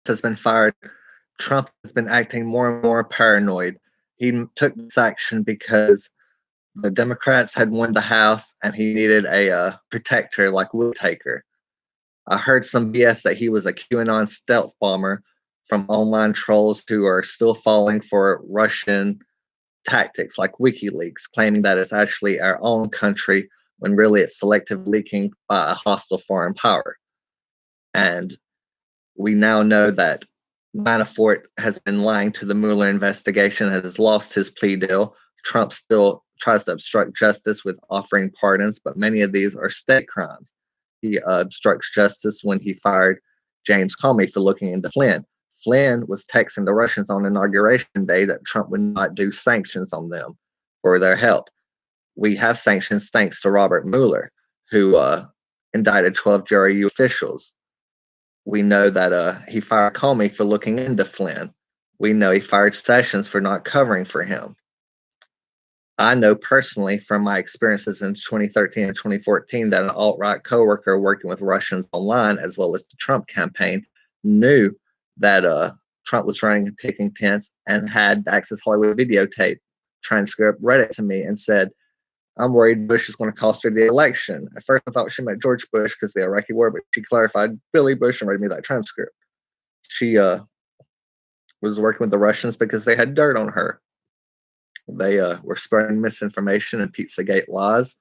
has been fired, Trump has been acting more and more paranoid. Took this action because the Democrats had won the House and he needed a protector like Whitaker. I heard some BS that he was a QAnon stealth bomber from online trolls who are still falling for Russian tactics like WikiLeaks, claiming that it's actually our own country when really it's selective leaking by a hostile foreign power. And we now know that Manafort has been lying to the Mueller investigation, has lost his plea deal. Trump still tries to obstruct justice with offering pardons, but many of these are state crimes. He obstructs justice when he fired James Comey for looking into Flynn. Flynn was texting the Russians on Inauguration Day that Trump would not do sanctions on them for their help. We have sanctions thanks to Robert Mueller, who indicted 12 GRU officials. We know that he fired Comey for looking into Flynn. We know he fired Sessions for not covering for him. I know personally from my experiences in 2013 and 2014 that an alt-right coworker working with Russians online, as well as the Trump campaign, knew that Trump was running and picking Pence and had the Access Hollywood videotape transcript, read it to me and said, I'm worried Bush is going to cost her the election. At first, I thought she meant George Bush because the Iraqi war, but she clarified Billy Bush and read me that transcript. She was working with the Russians because they had dirt on her. They were spreading misinformation and Pizzagate lies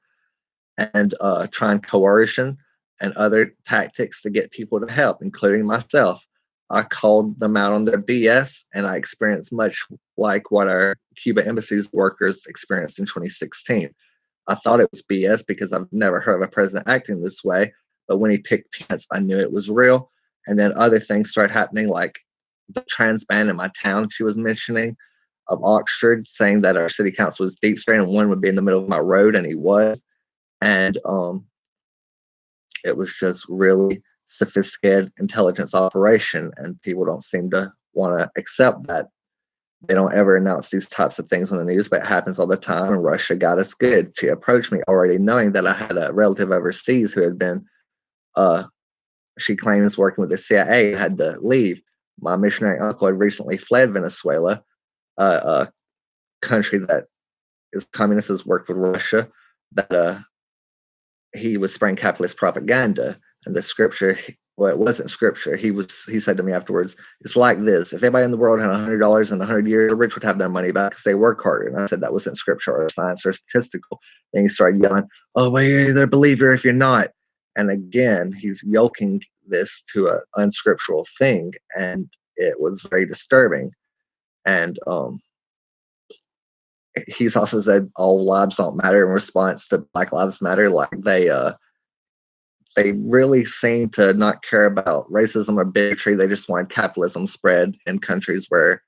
and trying coercion and other tactics to get people to help, including myself. I called them out on their BS, and I experienced much like what our Cuba embassy's workers experienced in 2016. I thought it was BS because I've never heard of a president acting this way. But when he picked Pence, I knew it was real. And then other things started happening, like the trans ban in my town she was mentioning of Oxford, saying that our city council was deep state and one would be in the middle of my road, and he was. And it was just really sophisticated intelligence operation, and people don't seem to want to accept that. They don't ever announce these types of things on the news, but it happens all the time. And Russia got us good. She approached me already knowing that I had a relative overseas who had been, she claims, working with the CIA, had to leave. My missionary uncle had recently fled Venezuela, a country that is communist, has worked with Russia, that he was spreading capitalist propaganda. And the scripture, well, it wasn't scripture. He said to me afterwards, it's like this. If everybody in the world had $100 in 100 years, the rich would have their money back because they work harder. And I said that wasn't scripture or science or statistical. Then he started yelling, oh, well, you're either a believer if you're not. And again, he's yoking this to an unscriptural thing. And it was very disturbing. And he's also said all lives don't matter in response to Black Lives Matter. Like they really seem to not care about racism or bigotry. They just want capitalism spread in countries where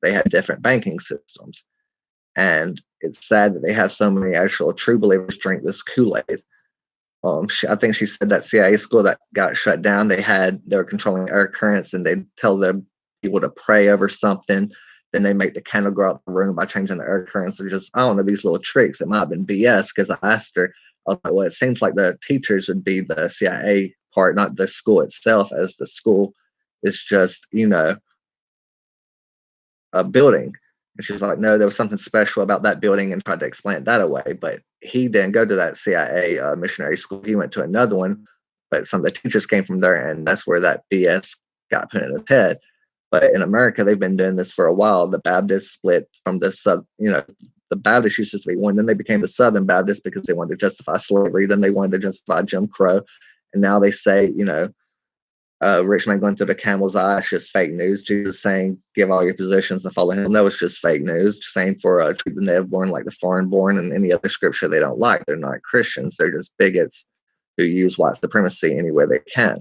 they have different banking systems. And it's sad that they have so many actual true believers drink this Kool-Aid. I think she said that CIA school that got shut down, they were controlling air currents, and they'd tell the people to pray over something. Then they make the candle go out the room by changing the air currents. Or just, I don't know, these little tricks. It might have been BS because I asked her, I was like, well, it seems like the teachers would be the CIA part, not the school itself, as the school is just, a building. And she was like, no, there was something special about that building, and tried to explain it that away. But he didn't go to that CIA missionary school. He went to another one, but some of the teachers came from there, and that's where that BS got put in his head. But in America, they've been doing this for a while. The Baptists split from the Baptists used to be one, then they became the Southern Baptists because they wanted to justify slavery. Then they wanted to justify Jim Crow. And now they say, rich man going through the camel's eye is just fake news. Jesus saying, give all your possessions and follow him. No, it's just fake news. Same for treat the native born like the foreign born, and any other scripture they don't like. They're not Christians. They're just bigots who use white supremacy any way they can.